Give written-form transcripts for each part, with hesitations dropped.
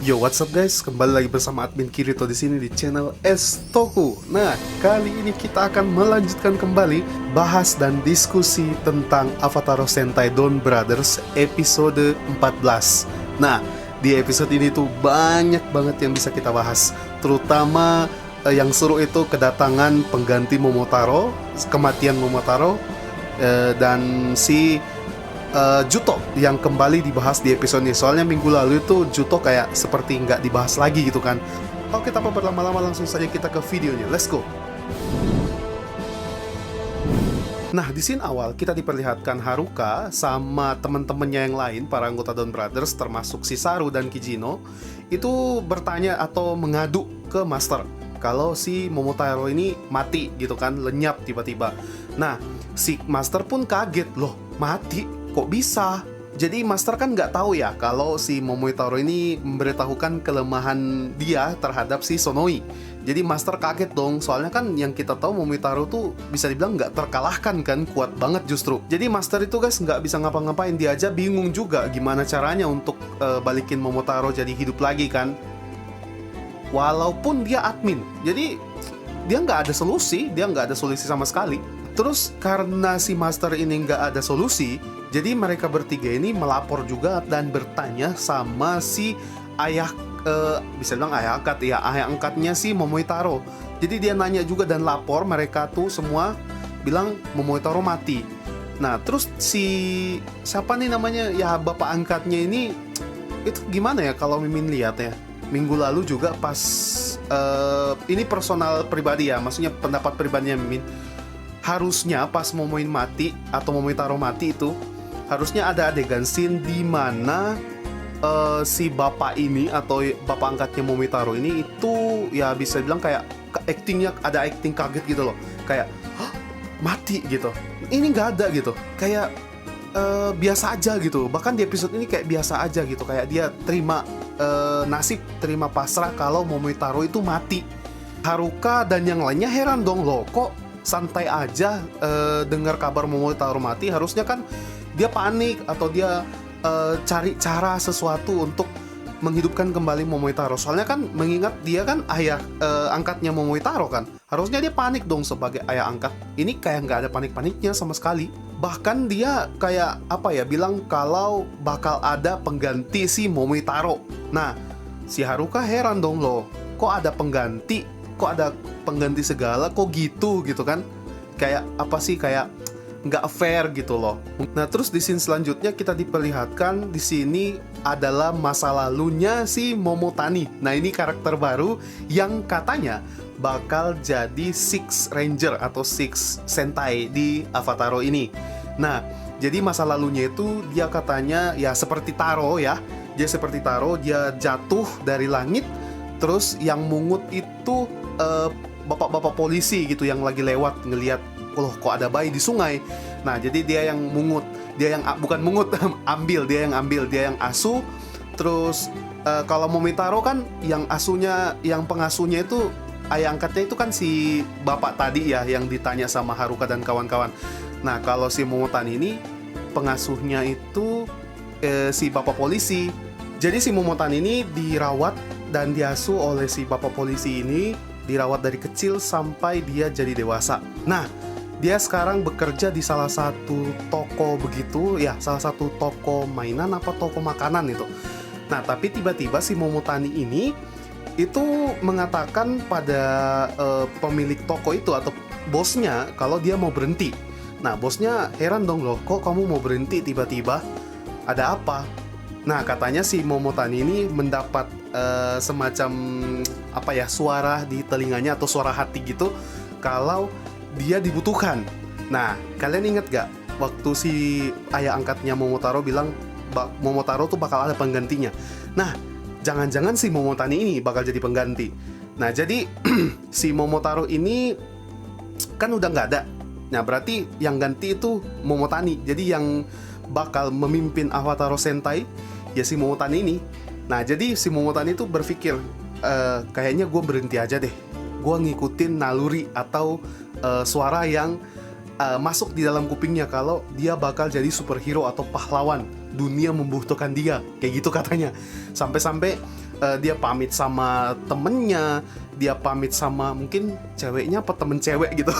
Yo, what's up guys? Kembali lagi bersama admin Kirito di sini di channel Estoku. Nah, kali ini kita akan melanjutkan kembali bahas dan diskusi tentang Avatar Sentai Dawn Brothers episode 14. Nah, di episode ini tuh banyak banget yang bisa kita bahas, terutama yang seru itu kedatangan pengganti Momotaro, kematian Momotaro, dan si Juto yang kembali dibahas di episode ini. Soalnya minggu lalu itu Juto kayak seperti nggak dibahas lagi gitu kan. Oke, tanpa berlama-lama langsung saja kita ke videonya. Let's go. Nah, di scene awal kita diperlihatkan Haruka sama teman-temannya yang lain, para anggota Dawn Brothers termasuk Shizaru dan Kijino, itu bertanya atau mengadu ke Master kalau si Momotaro ini mati gitu kan, lenyap tiba-tiba. Nah, si Master pun kaget, loh mati? Kok bisa? Jadi Master kan nggak tahu ya kalau si Momotaro ini memberitahukan kelemahan dia terhadap si Sonoi. Jadi Master kaget dong, soalnya kan yang kita tahu Momotaro tuh bisa dibilang nggak terkalahkan kan, kuat banget justru. Jadi Master itu guys nggak bisa ngapa-ngapain, dia aja bingung juga gimana caranya untuk balikin Momotaro jadi hidup lagi kan. Walaupun dia admin, jadi dia nggak ada solusi, sama sekali. Terus karena si Master ini nggak ada solusi, jadi mereka bertiga ini melapor juga dan bertanya sama si ayah, bisa bilang ayah angkat ya, ayah angkatnya si Momotaro. Jadi dia nanya juga dan lapor, mereka tuh semua bilang Momotaro mati. Nah terus si siapa nih namanya ya, bapak angkatnya ini itu gimana ya kalau Mimin lihat ya, minggu lalu juga pas ini personal pribadi ya, maksudnya pendapat pribadinya Mimin, harusnya pas Momoin mati atau Momotaro mati itu harusnya ada adegan scene di mana si bapak ini atau bapak angkatnya Momotaro ini itu ya bisa bilang kayak actingnya ada acting kaget gitu loh, kayak hah, mati gitu. Ini nggak ada gitu, kayak biasa aja gitu. Bahkan di episode ini kayak biasa aja gitu, kayak dia terima nasib, terima pasrah kalau Momotaro itu mati. Haruka dan yang lainnya heran dong, loh kok santai aja dengar kabar Momotaro mati. Harusnya kan dia panik atau dia cari cara sesuatu untuk menghidupkan kembali Momotaro. Soalnya kan mengingat dia kan ayah angkatnya Momotaro kan, harusnya dia panik dong sebagai ayah angkat. Ini kayak nggak ada panik-paniknya sama sekali. Bahkan dia kayak apa ya, bilang kalau bakal ada pengganti si Momotaro. Nah si Haruka heran dong, loh kok ada pengganti, kok ada pengganti segala, kok gitu kan, kayak apa sih, kayak nggak fair gitu loh. Nah terus di scene selanjutnya kita diperlihatkan di sini adalah masa lalunya si Momotani. Nah ini karakter baru yang katanya bakal jadi Six Ranger atau Six Sentai di Avataro ini. Nah jadi masa lalunya itu dia katanya ya seperti Taro ya, dia seperti Taro, dia jatuh dari langit. Terus yang mungut itu bapak-bapak polisi gitu yang lagi lewat ngelihat, loh kok ada bayi di sungai. Nah jadi dia yang mungut, dia yang bukan mungut ambil, dia yang asuh. Terus kalau Momotaro kan yang asuhnya, yang pengasuhnya itu ayah angkatnya itu kan si bapak tadi ya yang ditanya sama Haruka dan kawan-kawan. Nah kalau si Momotani ini pengasuhnya itu si bapak polisi. Jadi si Momotani ini dirawat dan diasuh oleh si bapak polisi ini, dirawat dari kecil sampai dia jadi dewasa. Nah, dia sekarang bekerja di salah satu toko begitu, ya salah satu toko mainan apa toko makanan itu. Nah, tapi tiba-tiba si Momotani ini itu mengatakan pada pemilik toko itu atau bosnya kalau dia mau berhenti. Nah, bosnya heran dong, loh kok kamu mau berhenti tiba-tiba? Ada apa? Nah, katanya si Momotani ini mendapat semacam apa ya, suara di telinganya atau suara hati gitu kalau dia dibutuhkan. Nah, kalian inget gak waktu si ayah angkatnya Momotaro bilang Momotaro tuh bakal ada penggantinya. Nah, jangan-jangan si Momotani ini bakal jadi pengganti. Nah, jadi si Momotaro ini kan udah nggak ada. Nah, berarti yang ganti itu Momotani. Jadi yang bakal memimpin Avataro Sentai ya si Momotani ini. Nah jadi si Momotani itu berpikir, kayaknya gue berhenti aja deh, gue ngikutin naluri atau suara yang masuk di dalam kupingnya kalau dia bakal jadi superhero atau pahlawan, dunia membutuhkan dia, kayak gitu katanya. Sampai-sampai dia pamit sama temennya, dia pamit sama mungkin ceweknya apa temen cewek gitu.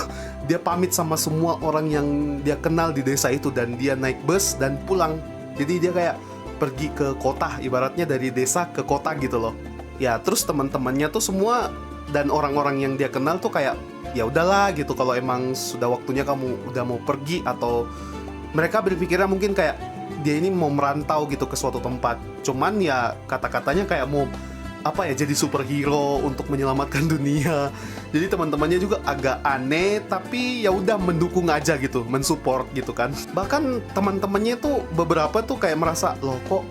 Dia pamit sama semua orang yang dia kenal di desa itu, dan dia naik bus dan pulang. Jadi dia kayak pergi ke kota, ibaratnya dari desa ke kota gitu loh. Ya terus teman-temannya tuh semua dan orang-orang yang dia kenal tuh kayak ya udahlah gitu, kalau emang sudah waktunya kamu udah mau pergi, atau mereka berpikirnya mungkin kayak dia ini mau merantau gitu ke suatu tempat. Cuman ya kata-katanya kayak mau apa ya, jadi superhero untuk menyelamatkan dunia. Jadi teman-temannya juga agak aneh, tapi ya udah mendukung aja gitu, mensupport gitu kan. Bahkan teman-temannya tuh beberapa tuh kayak merasa, loh kok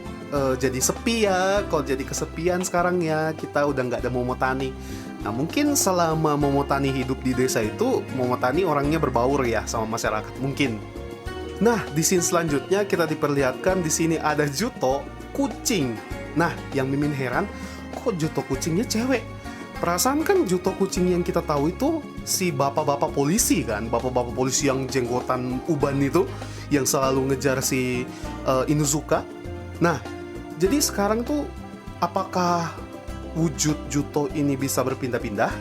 jadi sepi ya, kok jadi kesepian sekarang ya, kita udah nggak ada Momotani. Nah mungkin selama Momotani hidup di desa itu, Momotani orangnya berbaur ya sama masyarakat mungkin. Nah di scene selanjutnya kita diperlihatkan di sini ada Juto kucing. Nah yang Mimin heran, kok Juto kucingnya cewek? Perasaan kan Juto kucing yang kita tahu itu si bapak-bapak polisi kan, bapak-bapak polisi yang jenggotan uban itu, yang selalu ngejar si Inuzuka. Nah jadi sekarang tuh apakah wujud Juto ini bisa berpindah-pindah?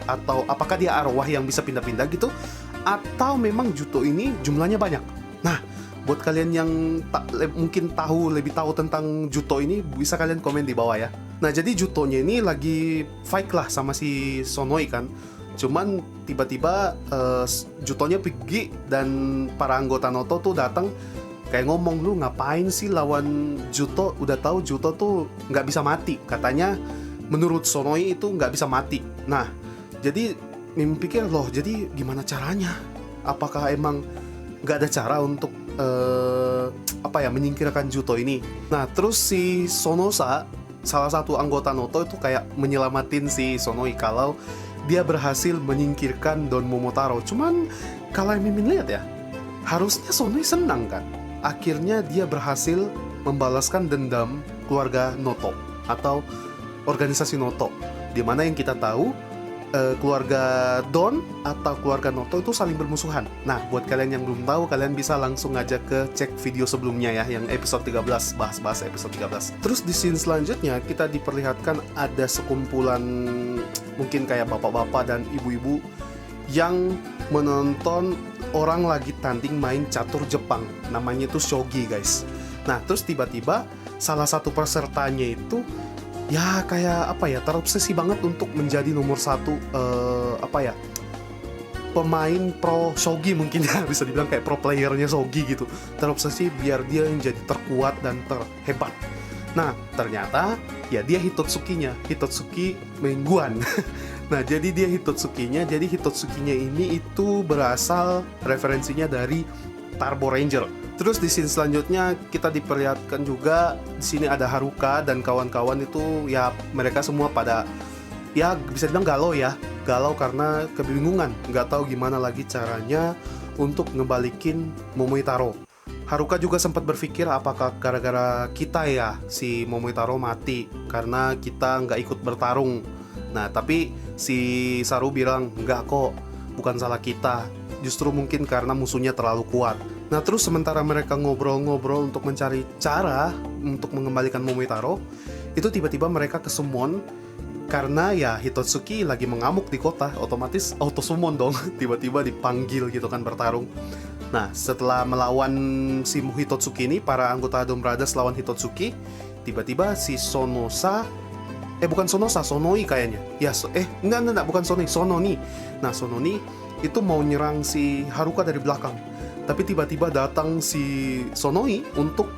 Atau apakah dia arwah yang bisa pindah-pindah gitu? Atau memang Juto ini jumlahnya banyak? Nah, buat kalian yang mungkin lebih tahu tentang Juto ini, bisa kalian komen di bawah ya. Nah, jadi Jutonya ini lagi fight lah sama si Sonoi kan. Cuman tiba-tiba Jutonya pergi, dan para anggota Noto tuh datang kayak ngomong, lu ngapain sih lawan Juto? Udah tahu Juto tuh nggak bisa mati. Katanya menurut Sonoi itu nggak bisa mati. Nah, jadi Mim pikir, loh jadi gimana caranya? Apakah emang nggak ada cara untuk menyingkirkan Juto ini? Nah, terus si Sonosa, salah satu anggota Noto itu kayak menyelamatin si Sonoi kalau dia berhasil menyingkirkan Don Momotaro. Cuman kalau yang Mimin lihat ya, harusnya Sonoi senang kan? Akhirnya dia berhasil membalaskan dendam keluarga Noto atau organisasi Noto, dimana yang kita tahu keluarga Don atau keluarga Noto itu saling bermusuhan. Nah, buat kalian yang belum tahu, kalian bisa langsung aja ke cek video sebelumnya ya, yang episode 13, bahas-bahas episode 13. Terus di scene selanjutnya kita diperlihatkan ada sekumpulan mungkin kayak bapak-bapak dan ibu-ibu yang menonton orang lagi tanding main catur Jepang. Namanya itu shogi guys. Nah, terus tiba-tiba salah satu pesertanya itu ya kayak terobsesi banget untuk menjadi nomor satu pemain pro shogi mungkin ya, bisa dibilang kayak pro playernya shogi gitu. Terobsesi biar dia yang jadi terkuat dan terhebat. Nah ternyata ya dia Hitotsuki-nya, Hitotsuki mingguan. Nah jadi dia Hitotsuki-nya, jadi Hitotsuki-nya ini itu berasal referensinya dari Turbo Ranger. Terus di scene selanjutnya kita diperlihatkan juga di sini ada Haruka dan kawan-kawan itu ya, mereka semua pada ya bisa dibilang galau karena kebingungan, nggak tahu gimana lagi caranya untuk ngebalikin Momoitaro. Haruka juga sempat berpikir apakah gara-gara kita ya si Momoitaro mati karena kita nggak ikut bertarung. Nah tapi si Saru bilang nggak kok, bukan salah kita, justru mungkin karena musuhnya terlalu kuat. Nah terus sementara mereka ngobrol-ngobrol untuk mencari cara untuk mengembalikan Momoitaro, itu tiba-tiba mereka kesummon karena ya Hitotsuki lagi mengamuk di kota, otomatis auto summon dong, tiba-tiba dipanggil gitu kan bertarung. Nah setelah melawan si Hitotsuki ini, para anggota Dom Brothers lawan Hitotsuki, tiba-tiba si Sonoi kayaknya. Ya enggak bukan Sononi. Nah Sononi itu mau nyerang si Haruka dari belakang. Tapi tiba-tiba datang si Sonoi untuk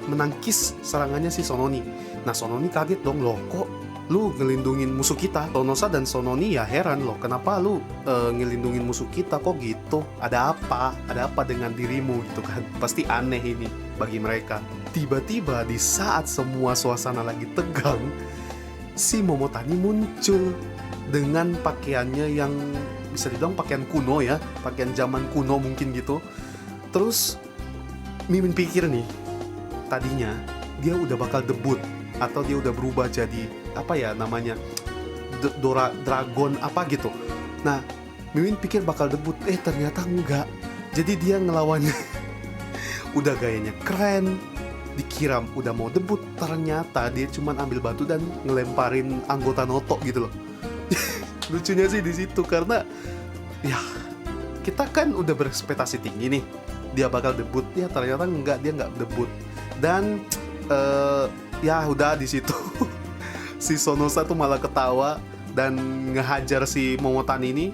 menangkis serangannya si Sononi. Nah Sononi kaget dong, loh kok lu ngelindungin musuh kita? Sonosa dan Sononi ya heran, loh kenapa lu ngelindungin musuh kita kok gitu? Ada apa dengan dirimu gitu kan? Pasti aneh ini bagi mereka. Tiba-tiba di saat semua suasana lagi tegang, si Momotani muncul dengan pakaiannya yang bisa dibilang pakaian kuno ya, pakaian zaman kuno mungkin gitu. Terus Mimin pikir nih, tadinya dia udah bakal debut atau dia udah berubah jadi dragon apa gitu. Nah Mimin pikir bakal debut, ternyata enggak. Jadi dia ngelawannya udah gayanya keren, dikira udah mau debut, ternyata dia cuman ambil batu dan ngelemparin anggota Noto gitu loh. Lucunya sih di situ karena ya kita kan udah berekspektasi tinggi nih dia bakal debut, ya ternyata enggak, dia nggak debut. Dan ya udah di situ si Sonosa tuh malah ketawa dan ngehajar si Momotani ini.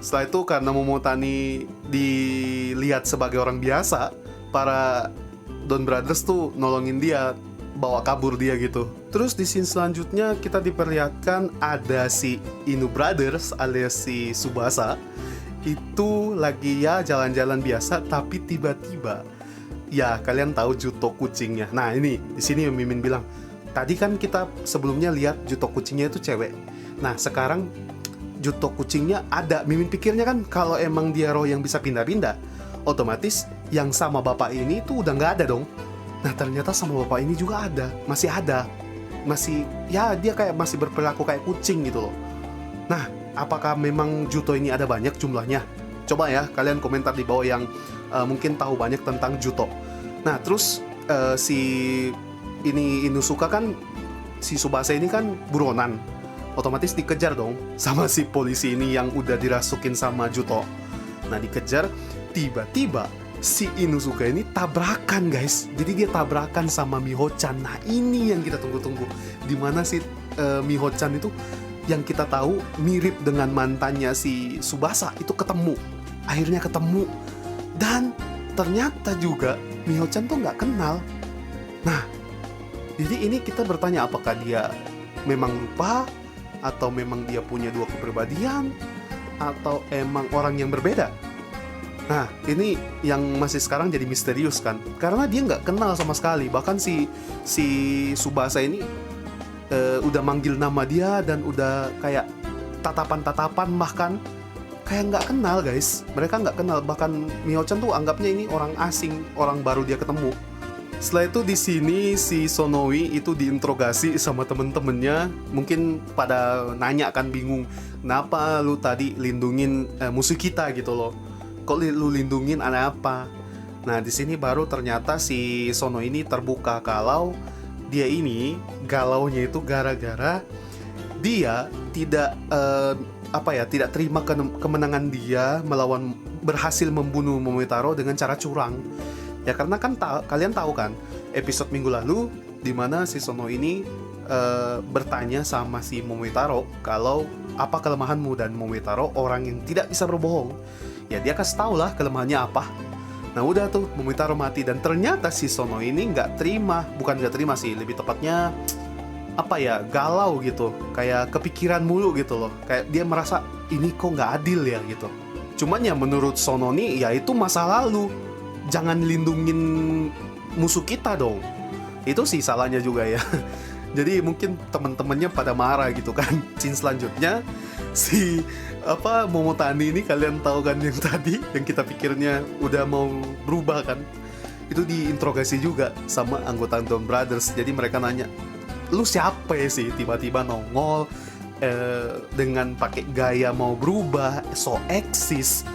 Setelah itu karena Momotani dilihat sebagai orang biasa, para Don Brothers tuh nolongin dia, bawa kabur dia gitu. Terus di scene selanjutnya kita diperlihatkan ada si Inu Brothers alias si Tsubasa itu lagi ya jalan-jalan biasa, tapi tiba-tiba ya kalian tahu Juto kucingnya. Nah ini di sini Mimin bilang tadi kan kita sebelumnya lihat Juto kucingnya itu cewek. Nah sekarang Juto kucingnya ada. Mimin pikirnya kan kalau emang dia roh yang bisa pindah-pindah, otomatis yang sama bapak ini tuh udah nggak ada dong. Nah ternyata sama bapak ini juga ada, masih ya dia kayak masih berperilaku kayak kucing gitu loh. Nah apakah memang Juto ini ada banyak jumlahnya? Coba ya kalian komentar di bawah yang mungkin tahu banyak tentang Juto. Nah terus si Inuzuka kan, si Tsubasa ini kan buronan, otomatis dikejar dong sama si polisi ini yang udah dirasukin sama Juto. Nah dikejar, tiba-tiba si Inuzuka ini tabrakan guys. Jadi dia tabrakan sama Miho-chan. Nah ini yang kita tunggu-tunggu, dimana si Miho-chan itu yang kita tahu mirip dengan mantannya si Tsubasa itu akhirnya ketemu. Dan ternyata juga Miho-chan tuh nggak kenal. Nah jadi ini kita bertanya apakah dia memang lupa, atau memang dia punya dua kepribadian, atau emang orang yang berbeda. Nah ini yang masih sekarang jadi misterius kan, karena dia nggak kenal sama sekali. Bahkan si Tsubasa ini udah manggil nama dia dan udah kayak tatapan-tatapan, bahkan kayak nggak kenal guys. Mereka nggak kenal, bahkan Miho-chan tuh anggapnya ini orang asing, orang baru dia ketemu. Setelah itu di sini si Sonowi itu diinterogasi sama temen-temennya. Mungkin pada nanya kan, bingung, kenapa lu tadi lindungin musuh kita gitu loh? Kok lu lindungin ada apa? Nah di sini baru ternyata si Sono ini terbuka kalau dia ini galaunya itu gara-gara dia tidak tidak terima kemenangan dia melawan, berhasil membunuh Momotaro dengan cara curang. Ya karena kan kalian tahu kan episode minggu lalu di mana si Sono ini bertanya sama si Momotaro kalau apa kelemahanmu, dan Momotaro orang yang tidak bisa berbohong. Ya dia kasih tahu lah kelemahannya apa. Nah udah tuh Momotaro mati, dan ternyata si Sono ini nggak terima, bukan nggak terima sih, lebih tepatnya galau gitu, kayak kepikiran mulu gitu loh, kayak dia merasa ini kok nggak adil ya gitu. Cuman ya menurut Sono nih ya itu masa lalu, jangan lindungin musuh kita dong. Itu sih salahnya juga ya. Jadi mungkin teman-temannya pada marah gitu kan. Scene selanjutnya si Momotani ini, kalian tahu kan yang tadi yang kita pikirnya udah mau berubah kan, itu diinterogasi juga sama anggota Don Brothers. Jadi mereka nanya, lu siapa ya sih tiba-tiba nongol dengan pakai gaya mau berubah, so eksis,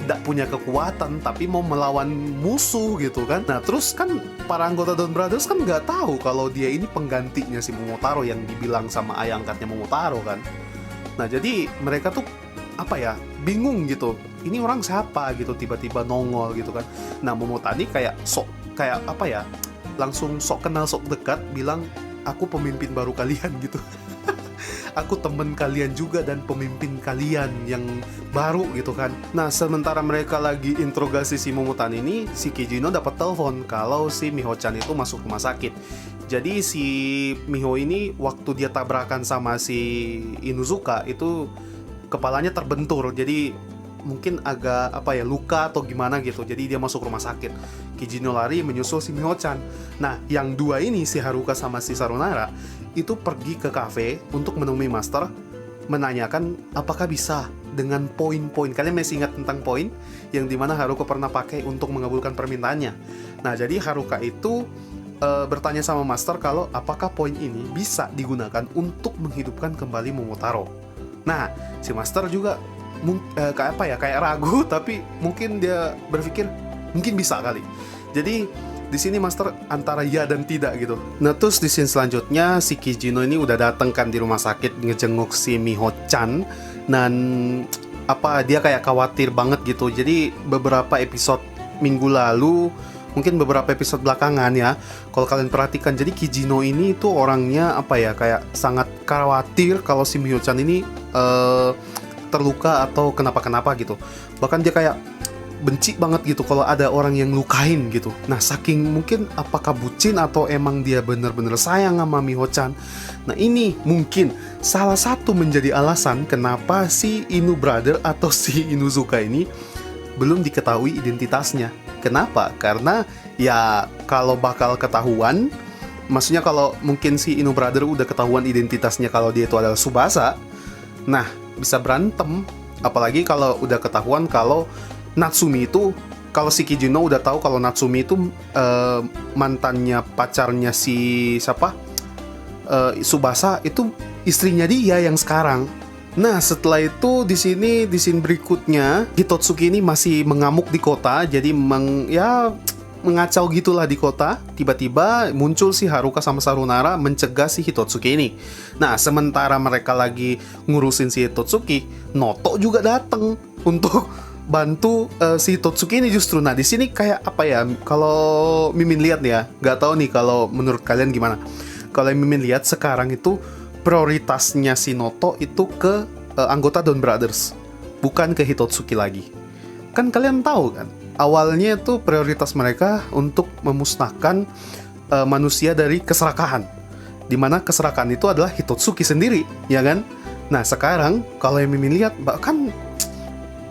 tidak punya kekuatan tapi mau melawan musuh gitu kan. Nah terus kan para anggota Don Brothers kan nggak tahu kalau dia ini penggantinya si Momotaro yang dibilang sama ayah angkatnya Momotaro kan. Nah jadi mereka tuh bingung gitu, ini orang siapa gitu tiba-tiba nongol gitu kan. Nah Momotani langsung sok kenal sok dekat, bilang aku pemimpin baru kalian gitu. Aku temen kalian juga dan pemimpin kalian yang baru gitu kan. Nah sementara mereka lagi interogasi si Momotani ini, si Kijino dapat telepon kalau si Miho-chan itu masuk rumah sakit. Jadi si Miho ini waktu dia tabrakan sama si Inuzuka itu kepalanya terbentur, jadi mungkin agak luka atau gimana gitu. Jadi dia masuk rumah sakit. Kijino lari menyusul si Miho-chan. Nah yang dua ini, si Haruka sama si Sarunara, itu pergi ke kafe untuk menemui master, menanyakan apakah bisa dengan poin-poin. Kalian masih ingat tentang poin yang dimana Haruka pernah pakai untuk mengabulkan permintaannya. Nah jadi Haruka itu bertanya sama master kalau apakah poin ini bisa digunakan untuk menghidupkan kembali Momotaro. Nah si master juga kayak ragu, tapi mungkin dia berpikir mungkin bisa kali. Jadi Di sini Master antara ya dan tidak gitu. Nah terus di scene selanjutnya si Kijino ini udah datang kan di rumah sakit ngejenguk si Miho-chan, dan dia kayak khawatir banget gitu. Jadi beberapa episode minggu lalu, mungkin beberapa episode belakangan ya, kalau kalian perhatikan, jadi Kijino ini tuh orangnya kayak sangat khawatir kalau si Miho-chan ini terluka atau kenapa-kenapa gitu. Bahkan dia kayak benci banget gitu kalau ada orang yang lukain gitu. Nah saking mungkin apakah bucin atau emang dia bener-bener sayang sama Miho-chan. Nah ini mungkin salah satu menjadi alasan kenapa si Inu Brother atau si Inuzuka ini belum diketahui identitasnya. Kenapa? Karena ya kalau bakal ketahuan, maksudnya kalau mungkin si Inu Brother udah ketahuan identitasnya kalau dia itu adalah Tsubasa, nah bisa berantem. Apalagi kalau udah ketahuan kalau Natsumi itu, kalau si Kijino udah tahu kalau Natsumi itu mantannya pacarnya si Tsubasa, itu istrinya dia yang sekarang. Nah setelah itu di scene berikutnya Hitotsuki ini masih mengamuk di kota, jadi mengacau gitulah di kota. Tiba-tiba muncul si Haruka sama Sarunara mencegah si Hitotsuki ini. Nah sementara mereka lagi ngurusin si Hitotsuki, Noto juga datang untuk bantu si Hitotsuki ini justru. Nah di sini kayak kalau Mimin lihat ya, nggak tahu nih kalau menurut kalian gimana. Kalau Mimin lihat sekarang itu prioritasnya si Noto itu ke anggota Don Brothers, bukan ke Hitotsuki lagi. Kan kalian tahu kan, awalnya itu prioritas mereka untuk memusnahkan manusia dari keserakahan, dimana keserakahan itu adalah Hitotsuki sendiri, ya kan? Nah sekarang kalau yang Mimin lihat, bahkan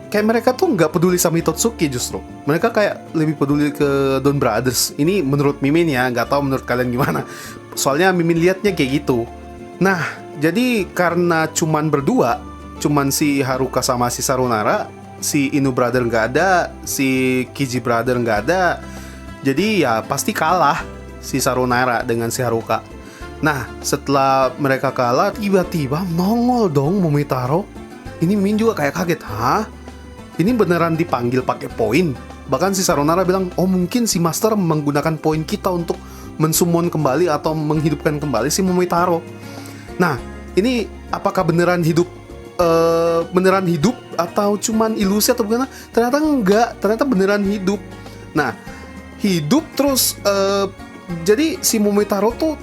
kayak mereka tuh nggak peduli sama Hitotsuki, justru mereka kayak lebih peduli ke Don Brothers. Ini menurut Mimin ya, nggak tahu menurut kalian gimana. Soalnya Mimin lihatnya kayak gitu. Nah jadi karena cuman berdua, cuman si Haruka sama si Sarunara, si Inu Brother nggak ada, si Kiji Brother nggak ada, jadi ya pasti kalah si Sarunara dengan si Haruka. Nah setelah mereka kalah, tiba-tiba nongol dong Momotaro. Ini Min juga kayak kaget, hah? Ini beneran dipanggil pakai poin? Bahkan si Sarunara bilang, oh mungkin si Master menggunakan poin kita untuk mensummon kembali atau menghidupkan kembali si Momotaro. Nah ini apakah beneran hidup atau cuman ilusi atau gimana? Ternyata enggak, ternyata beneran hidup. Nah hidup terus jadi si Momotaro tuh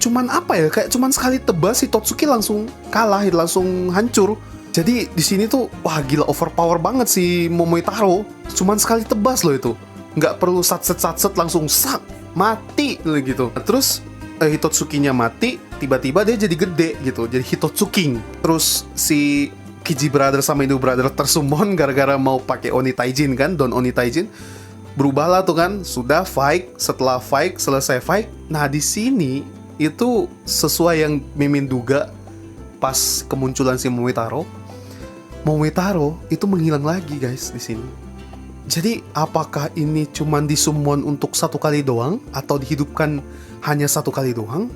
cuman kayak cuman sekali tebas si Totsuki langsung kalah, langsung hancur. Jadi di sini tuh wah gila, overpower banget si Momotaro. Cuman sekali tebas loh itu, nggak perlu satset langsung sak mati gitu. Terus Hitotsukinya mati, tiba-tiba dia jadi gede gitu, jadi Hitotsuking. Terus si Kiji Brother sama Inu Brother tersummon gara-gara mau pakai Oni Taijin kan, Don Oni Taijin. Berubahlah tuh kan, sudah fight, setelah fight, selesai fight. Nah di sini itu sesuai yang Mimin duga pas kemunculan si Momotaro itu menghilang lagi guys di sini. Jadi apakah ini cuman disummon untuk satu kali doang, atau dihidupkan hanya satu kali doang,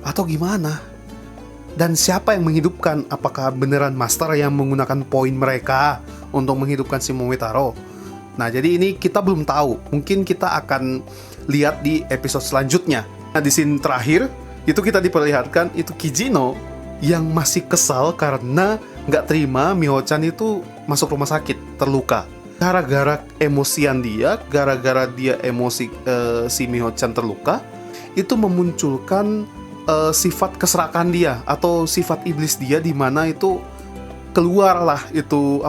atau gimana? Dan siapa yang menghidupkan? Apakah beneran Master yang menggunakan poin mereka untuk menghidupkan si Momotaro? Nah jadi ini kita belum tahu, mungkin kita akan lihat di episode selanjutnya. Nah di scene terakhir itu kita diperlihatkan itu Kijino yang masih kesal karena nggak terima Miho-chan itu masuk rumah sakit terluka. Gara-gara emosian dia, gara-gara dia emosi si Miho-chan terluka, itu memunculkan sifat keserakahan dia atau sifat iblis dia, di mana itu keluarlah itu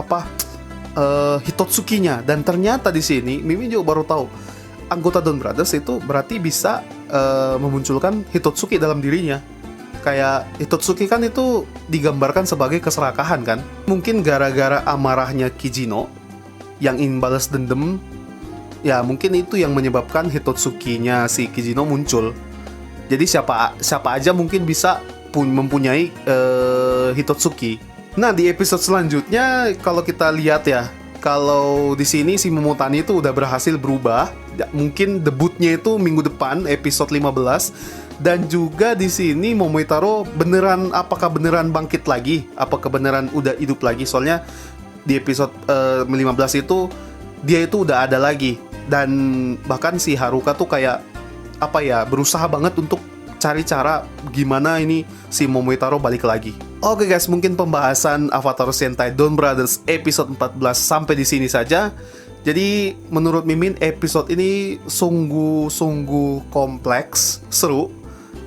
Hitotsukinya. Dan ternyata di sini Mimin juga baru tahu anggota Don Brothers itu berarti bisa memunculkan Hitotsuki dalam dirinya. Kayak Hitotsuki kan itu digambarkan sebagai keserakahan kan. Mungkin gara-gara amarahnya Kijino yang ingin balas dendam, ya mungkin itu yang menyebabkan Hitotsukinya si Kijino muncul. Jadi siapa aja mungkin bisa mempunyai Hitotsuki. Nah di episode selanjutnya kalau kita lihat ya, kalau di sini si Momotani itu udah berhasil berubah. Mungkin debutnya itu minggu depan episode 15. Dan juga di sini Momotaro apakah beneran bangkit lagi? Apakah beneran udah hidup lagi? Soalnya di episode 15 itu dia itu udah ada lagi Dan bahkan si Haruka tuh kayak apa ya, berusaha banget untuk cari cara gimana ini si Momotaro balik lagi. Oke guys, mungkin pembahasan Avatar Sentai Dawn Brothers episode 14 sampai di sini saja. Jadi menurut Mimin episode ini sungguh kompleks, seru.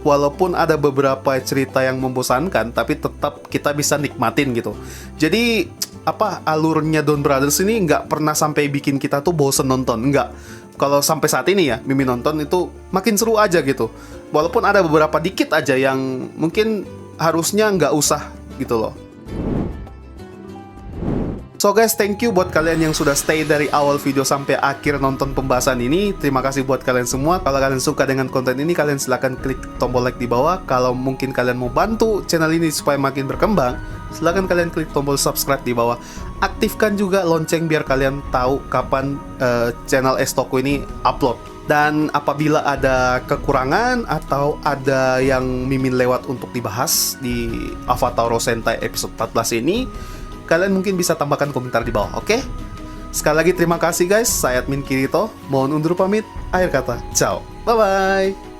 Walaupun ada beberapa cerita yang membosankan, tapi tetap kita bisa nikmatin gitu. Jadi apa, alurnya Dawn Brothers ini nggak pernah sampai bikin kita tuh bosen nonton, nggak. Kalau sampai saat ini ya, Mimin nonton itu makin seru aja gitu. Walaupun ada beberapa dikit aja yang mungkin harusnya nggak usah gitu loh. So guys, thank you buat kalian yang sudah stay dari awal video sampai akhir nonton pembahasan ini. Terima kasih buat kalian semua. Kalau kalian suka dengan konten ini, kalian silahkan klik tombol like di bawah. Kalau mungkin kalian mau bantu channel ini supaya makin berkembang, silahkan kalian klik tombol subscribe di bawah. Aktifkan juga lonceng biar kalian tahu kapan channel Estoko ini upload. Dan apabila ada kekurangan atau ada yang Mimin lewat untuk dibahas di Avatar Sentai episode 14 ini, kalian mungkin bisa tambahkan komentar di bawah, oke? Sekali lagi terima kasih guys, saya Admin Kirito, mohon undur pamit, akhir kata, ciao, bye-bye!